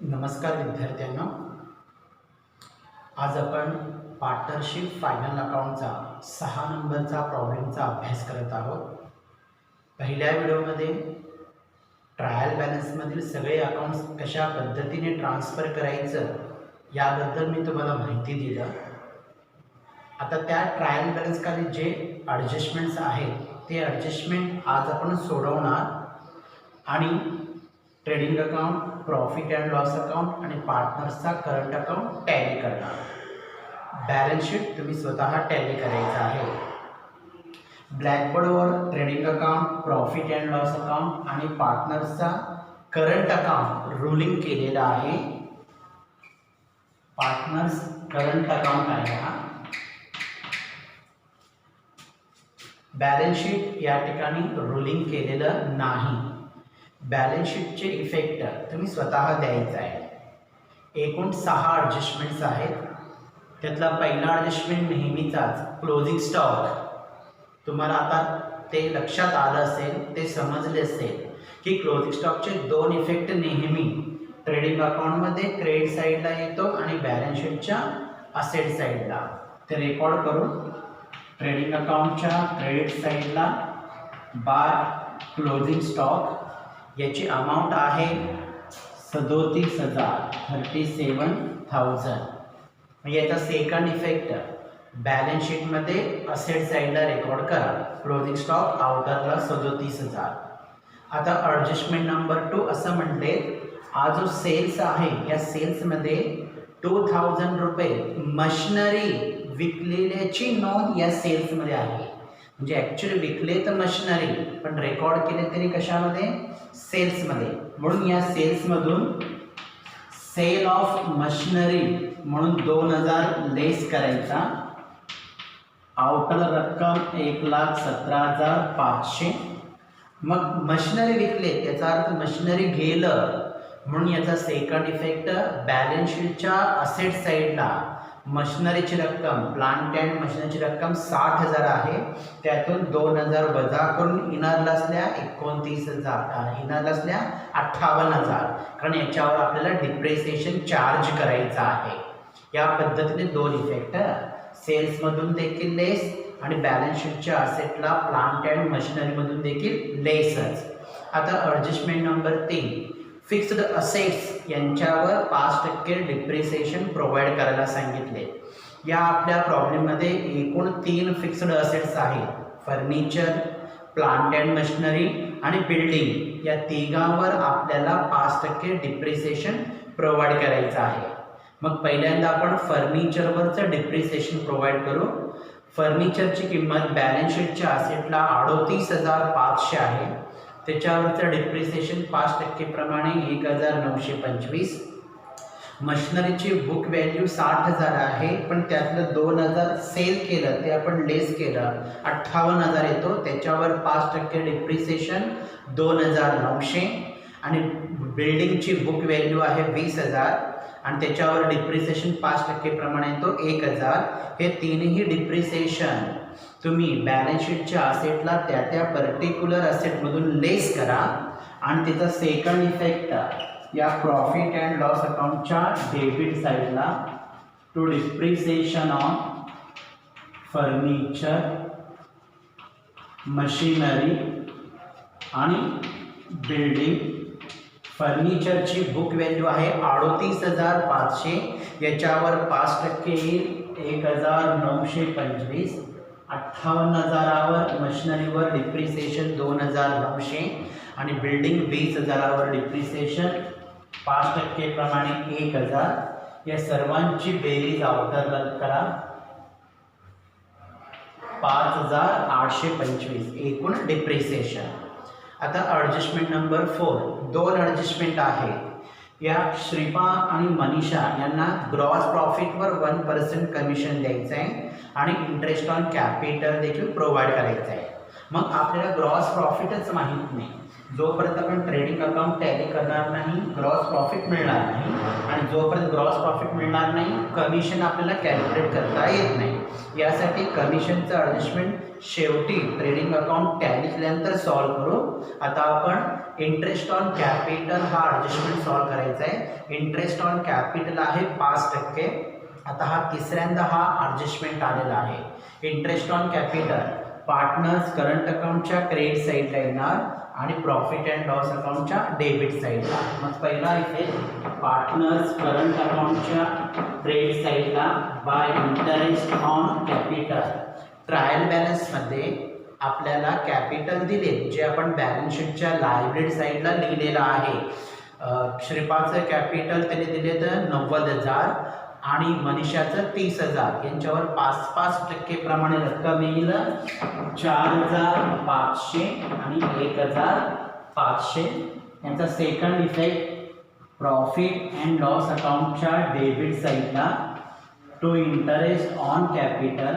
नमस्कार विद्यार्थ्यांनो, आज आपण पार्टनरशिप फायनल अकाउंटचा 6 नंबरचा प्रॉब्लेमचा अभ्यास करत आहोत. पहिल्या व्हिडिओमध्ये ट्रायल बॅलन्समधील सगळे अकाउंट्स कशा पद्धतीने ट्रान्सफर करायचं याबद्दल मी तुम्हाला माहिती दिलं. आता त्या ट्रायल बॅलन्सखाली जे ॲडजस्टमेंट्स आहेत ते ॲडजस्टमेंट आज आपण सोडवणार आणि trading account, profit and loss account आणि पार्टनर्सचा करंट अकाउंट टॅली करणार. बॅलन्स शीट तुम्ही स्वतः टॅली करायचं आहे. ब्लॅकबोर्डवर trading account, profit and loss account आणि पार्टनर्सचा करंट अकाउंट रूलिंग केलेला आहे. पार्टनर्स करंट अकाउंट आहे हा. बॅलन्स शीट या ठिकाणी रूलिंग केलेलं नाही. बॅलन्स शीटचे इफेक्ट तुम्ही स्वतः द्यायचं आहे. एकूण 6 ॲडजस्टमेंट्स आहेत. त्यातला पहिला ॲडजस्टमेंट नेहमीचाच क्लोजिंग स्टॉक. तुम्हाला आता ते लक्षात आलं असेल, ते समजले असेल की क्लोजिंग स्टॉकचे 2 इफेक्ट नेहमी ट्रेडिंग अकाउंटमध्ये क्रेडिट साईडला येतो आणि बॅलन्स शीटच्या असेट साईडला. ते रेकॉर्ड करून ट्रेडिंग अकाउंटच्या क्रेडिट साईडला बाय क्लोजिंग स्टॉक याची अमाऊंट आहे 37,000. याचा सेकंड इफेक्ट बॅलन्स शीटमध्ये असेट साईडला रेकॉर्ड करा. क्लोजिंग स्टॉक आउटरला 37,000. आता ॲडजस्टमेंट नंबर 2 असं म्हटले, हा जो सेल्स आहे या सेल्समध्ये 2,000 रुपये मशिनरी विकलेल्याची नोंद या सेल्समध्ये आहे. म्हणजे ॲक्च्युली विकले तर मशिनरी, पण रेकॉर्ड केले तरी कशामध्ये? सेल्समध्ये. म्हणून या सेल्समधून सेल ऑफ मशिनरी म्हणून 2,000 लेस करायचा. आउटर रक्कम 1,17,500. मग मशिनरी विकले त्याचा अर्थ मशिनरी गेलं, म्हणून याचा सेकंड इफेक्ट बॅलन्स शीटच्या असेट साईडला मशिनरीची रक्कम, प्लांट अँड मशिनरीची रक्कम 60,000 आहे. त्यातून 2,000 वजा करून इनरला असल्या 29,000, इनरला असल्या 58,000, कारण याच्यावर आपल्याला डिप्रिसिएशन चार्ज करायचा आहे. या पद्धतीने 2 इफेक्ट, सेल्समधून देखील लेस आणि बॅलन्स शीटच्या असेटला प्लांट अँड मशिनरीमधून देखील लेसच. आता ॲडजस्टमेंट नंबर 3, फिक्स्ड असेट्स यांच्यावर 5% डिप्रिसिएशन प्रोव्हाइड करायला सांगितले. या आपल्या प्रॉब्लेममध्ये एकूण 3 फिक्स्ड असेट्स आहेत. फर्निचर, प्लांट अँड मशिनरी आणि बिल्डिंग या तिघांवर आपल्याला 5% डिप्रिसिएशन प्रोव्हाइड करायचं आहे. मग पहिल्यांदा आपण फर्निचरवरचं डिप्रिसिएशन प्रोव्हाइड करू. फर्निचरची किंमत बॅलन्स शीटच्या असेटला 38,500 आहे. त्याच्यावरचं डिप्रिसिएशन 5% प्रमाणे 1,925. मशिनरीची बुक व्हॅल्यू 60,000 आहे, पण त्यातलं 2,000 सेल केलं, ते आपण लेस केलं, 58,000 येतो. त्याच्यावर 5% डिप्रिसिएशन 2,900. आणि बिल्डिंगची बुक व्हॅल्यू आहे 20,000 आणि त्याच्यावर डिप्रिसिएशन 5% प्रमाणे येतो 1,000. हे तीनही डिप्रिसिएशन तुम्ही बॅलन्स शीटच्या असेटला त्या पर्टिक्युलर असेटमधून लेस करा आणि त्याचा सेकंड इफेक्ट या प्रॉफिट अँड लॉस अकाउंटच्या डेबिट साईडला to depreciation on furniture, machinery आणि बिल्डिंग. फर्निचरची बुक व्हॅल्यू आहे 38,500. याच्यावर 5% येईल 1,925. 58,000वर मशिनरीवर डिप्रिसिएशन 2,900 आणि बिल्डिंग 20,000वर डिप्रिसिएशन 5% प्रमाणे 1,000. या सर्वांची बेरीज आउटरला करा, 5,825 एकूण डिप्रिसिएशन. आता ॲडजस्टमेंट नंबर 4, 2 ॲडजस्टमेंट आहेत. या श्रीपा आणि मनीषा यांना ग्रॉस प्रॉफिटवर 1% कमिशन द्यायचं आहे आणि इंटरेस्ट ऑन कॅपिटल देखील प्रोव्हाइड करायचं आहे. मग आपल्याला ग्रॉस प्रॉफिटच माहीत नाही, जोपर्यंत आपण ट्रेडिंग अकाउंट टॅली करणार नाही ग्रॉस प्रॉफिट मिळणार नाही, आणि जोपर्यंत ग्रॉस प्रॉफिट मिळणार नाही कमिशन आपल्याला कॅल्क्युलेट करता येत नाही। यासाठी कमिशनचं ॲडजस्टमेंट शेवटी ट्रेडिंग अकाउंट टॅली केल्यानंतर सॉल्व करू। आता आपण इंटरेस्ट ऑन कॅपिटल हा ॲडजस्टमेंट सॉल्व करायचा आहे। इंटरेस्ट ऑन कॅपिटल आहे 5%। आता हा तिसऱ्यांदा हा ॲडजस्टमेंट आलेला आहे। Interest on capital partners current अकाउंटच्या क्रेडिट साईडला येणार आणि प्रॉफिट अँड लॉस अकाउंटच्या डेबिट साईडला। मग पहिला इथे पार्टनर्स करंट अकाउंटच्या क्रेडिट साईडला by interest on capital. Trial बॅलन्समध्ये आपल्याला कॅपिटल दिले जे आपण बॅलन्स शीटच्या लायबिलिटी साईडला लिहिलेलं आहे। श्रीपाचं कॅपिटल त्यांनी दिले तर 90,000 आणि मनीषाचं 30,000। यांच्यावर 5% प्रमाणे रक्कम येईल 4,500 आणि 1,500। यांचा second effect profit and loss अकाउंटच्या डेबिट साईडला टू इंटरेस्ट ऑन कॅपिटल।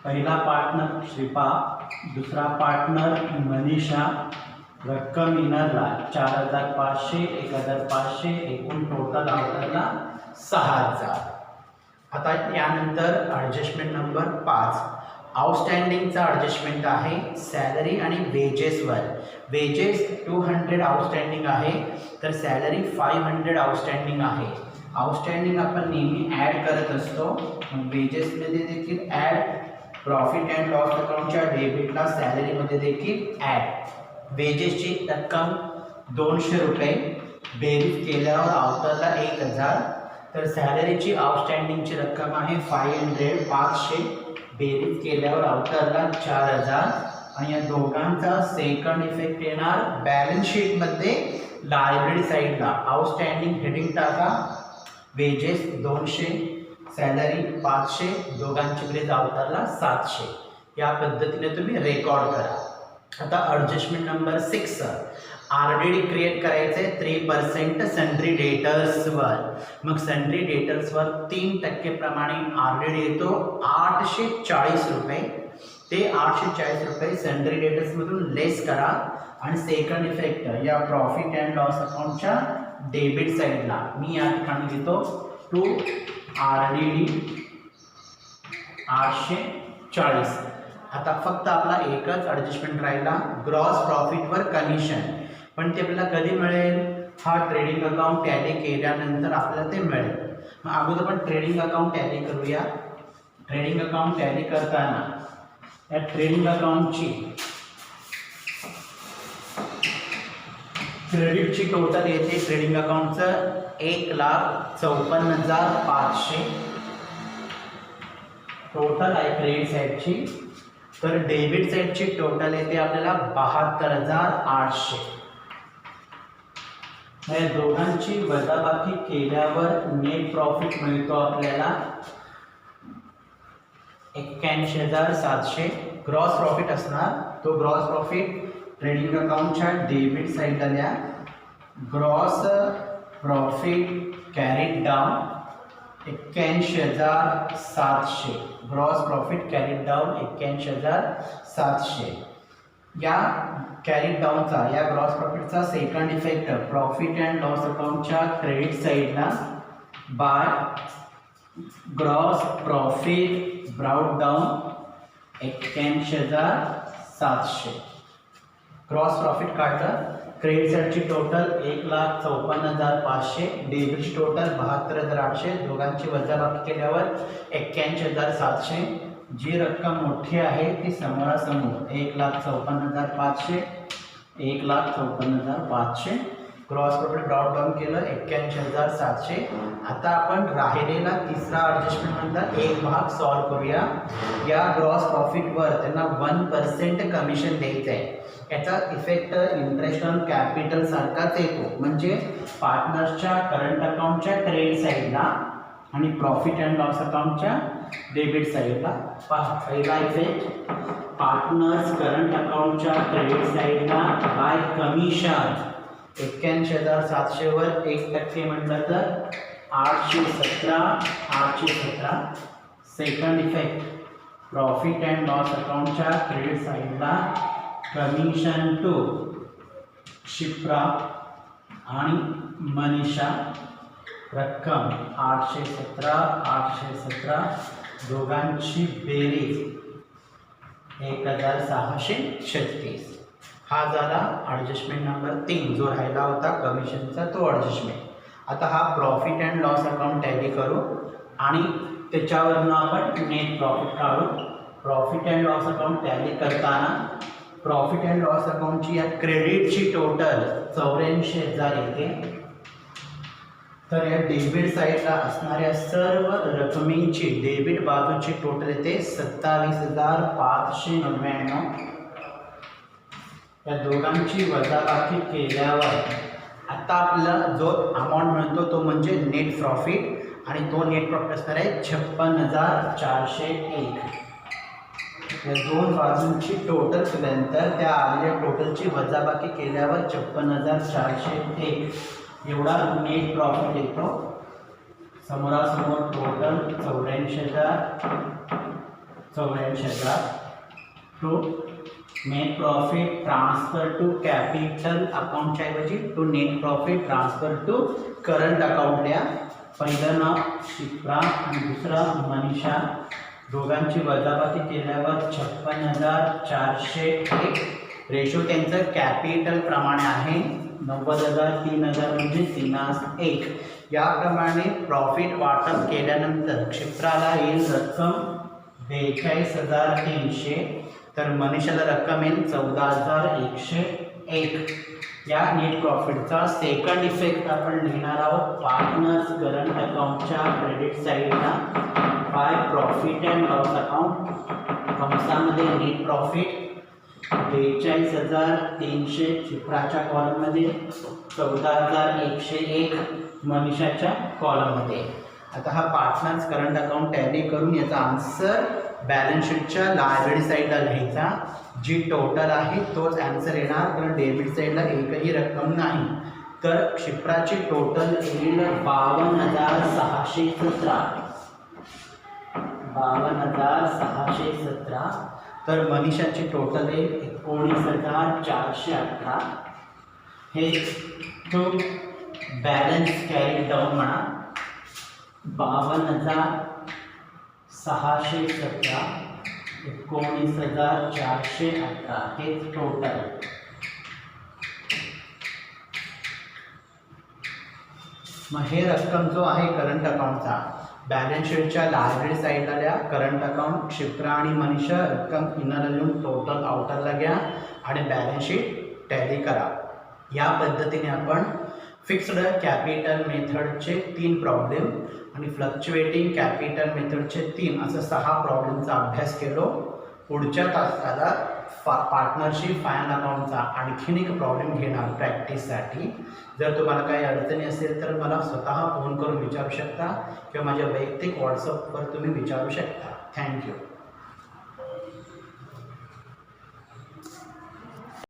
पहिला पार्टनर श्रीपा, दुसरा पार्टनर मनीषा, रक्कम येणारला 4,500 1,500 एकूण टोटल आउटरला 6,000। आता यानंतर ॲडजस्टमेंट नंबर 5 आउटस्टँडिंगचा ॲडजस्टमेंट आहे सॅलरी आणि वेजेसवर। वेजेस 200 आउटस्टँडिंग आहे तर सॅलरी 500 आउटस्टँडिंग आहे। आउटस्टँडिंग आपण नेहमी ॲड करत असतो, वेजेसमध्ये देखील ॲड, प्रॉफिट अँड लॉस अकाउंटच्या डेबिटला सॅलरीमध्ये देखील ॲड। वेजेसची रक्कम 200 रुपये, बेरीज केल्यावर आउटरला 1,000, तर सॅलरीची आउटस्टँडिंगची रक्कम आहे 500, बेरीज केल्यावर आउटरला 4,000। आणि या दोघांचा सेकंड इफेक्ट येणार बॅलन्स शीटमध्ये लायबिलिटी साईडला। आउटस्टँडिंग हेडिंग टाका, वेजेस 200, सॅलरी 500, दोघांची बेरीज आउटरला 700। या पद्धतीने तुम्ही रेकॉर्ड करा। आता ॲडजस्टमेंट नंबर 6 RDD क्रिएट करायचं आहे 3% सन्ड्री डेटर्सवर। मग सन्ड्री डेटर्सवर 3% प्रमाणे RDD येतो 840 रुपये। ते 840 रुपये सन्ड्री डेटर्समधून लेस करा आणि सेकंड इफेक्ट या प्रॉफिट अँड लॉस अकाउंटच्या डेबिट साईडला मी या ठिकाणी घेतो टू RDD 840। आता फक्त आपला एकच ॲडजस्टमेंट राहिला ग्रॉस प्रॉफिटवर कमिशन, पण ते आपल्याला कधी मिळेल? हा ट्रेडिंग अकाउंट टॅली केल्यानंतर आपल्याला ते मिळेल। मग अगोदर आपण ट्रेडिंग अकाउंट टॅली करूया। ट्रेडिंग अकाउंट टॅली करताना या ट्रेडिंग अकाउंटची क्रेडिटची टोटल येते ट्रेडिंग अकाउंटचं 1,54,500 टोटल आहे क्रेडिट साईडची। तर डेबिट साईडची टोटल येते आपल्याला 72,800। या दोघांची वजाबाकी केल्यावर नेट प्रॉफिट मिळतो आपल्याला 81,700। ग्रॉस प्रॉफिट असणार, तो ग्रॉस प्रॉफिट ट्रेडिंग अकाउंटच्या डेबिट साईडला द्या। Gross profit carried down 81,700। Gross profit carried down 81,700। या कॅरीड डाऊनचा या ग्रॉस प्रॉफिटचा second effect profit and loss अकाउंटच्या क्रेडिट साईडला by gross profit brought down 81,700। Gross profit काढलं, क्रेडिट साईडची टोटल 1,54,500, डेबिटची टोटल 72,800, दोघांची वजाबाकी केल्यावर 81,700। जी रक्कम मोठी आहे ती समोरासमोर 1,54,500, 1,54,500। ग्रॉस प्रॉफिट ब्रॉट डाऊन केलं 81,700। आता आपण राहिलेला तिसरा ॲडजस्टमेंट नंतर एक भाग सॉल्व करूया। या ग्रॉस प्रॉफिटवर त्यांना 1% कमिशन द्यायचं आहे। याचा इफेक्ट इंटरेस्ट ऑन कॅपिटल सारखाच येतो, म्हणजे पार्टनर्सच्या करंट अकाउंटच्या क्रेडिट साईडला आणि प्रॉफिट अँड लॉस अकाउंटच्या डेबिट साईडला। पहिला इफेक्ट पार्टनर्स करंट अकाउंटच्या क्रेडिट साईडला बाय कमिशन 81,700 वर 1% म्हटलं तर 817। Second effect profit and loss अकाउंटच्या क्रेडिट साईडला कमिशन टू क्षिप्रा आणि मनीषा रक्कम 817 दोघांची बेरीज 1636. हा झाला ॲडजस्टमेंट नंबर 3. जो राहिला होता कमिशनचा तो ॲडजस्टमेंट. आता हा profit and loss account tally करू आणि त्याच्यावरनं आपण नेट प्रॉफिट काढू. Profit and loss account tally करताना प्रॉफिट अँड लॉस अकाउंटची या क्रेडिटची टोटल 84,000 येते. तर या डेबिट साईडला असणाऱ्या सर्व रकमेची डेबिट बाजूची टोटल येते 27,599. या दोघांची वजाबाकी केल्यावर आता आपला जो अमाऊंट मिळतो तो म्हणजे नेट प्रॉफिट आणि तो नेट प्रॉफिट असणार आहे 56,401. या दोन बाजूंची टोटल केल्यानंतर त्या आलेल्या टोटलची वजाबाकी केल्यावर 56,401 एवढा नेट प्रॉफिट येतो. समोरासमोर total 84,000 to net profit transfer to capital अकाउंटच्या ऐवजी to net profit transfer to current account लिहा. पहिलं नाव क्षिप्रा आणि दुसरा मनीषा. दोघांची वजाबाकी केल्यावर 56,401. रेशो त्यांचं कॅपिटल प्रमाणे आहे 90,000 3,000 म्हणजे 3:1. याप्रमाणे प्रॉफिट वाटप केल्यानंतर क्षिप्राला येईल रक्कम 42,300 तर मनीषाला रक्कम येईल 14,101. या नेट प्रॉफिटचा सेकंड इफेक्ट आपण लिहिणार आहोत. पार्टनर्स करंट अकाउंटच्या क्रेडिट साईडला by profit and loss account कंसामध्ये नेट प्रॉफिट 42,300 क्षिप्राच्या कॉलममध्ये 14,101 मनीषाच्या कॉलममध्ये. आता हा पार्टनर्स करंट अकाउंट टॅली करून याचा आन्सर बॅलन्स शीटच्या लायबिलिटी साईडला लिहायचा. जी टोटल आहे तोच आन्सर येणार कारण डेबिट साईडला एकही रक्कम नाही. तर क्षिप्राची टोटल येईल 52,617 तर मनीषाची टोटल येईल 19,418. हे टू बॅलन्स कॅरी डाऊन म्हणा 52,617 19,418 हे टोटल. मग हे रक्कम जो आहे करंट अकाउंटचा बॅलन्स शीटच्या लायबिलिटी साईडला द्या. करंट अकाउंट क्षिप्रा आणि मनीषा रक्कम इनरला लिहून टोटल आउटरला घ्या आणि बॅलन्स शीट टॅली करा. या पद्धतीने आपण फिक्स्ड कॅपिटल मेथडचे 3 प्रॉब्लेम आणि फ्लक्च्युएटिंग कॅपिटल मेथडचे 3 असं 6 प्रॉब्लेमचा अभ्यास केलो. पुढच्या तासाला पार्टनरशिप फायनल अकाउंटचा आणखीन एक प्रॉब्लेम घेणार प्रॅक्टिससाठी. जर तुम्हाला काही अडचणी असेल तर मला स्वतः फोन करून विचारू शकता किंवा माझ्या वैयक्तिक व्हॉट्सअपवर तुम्ही विचारू शकता. थँक्यू.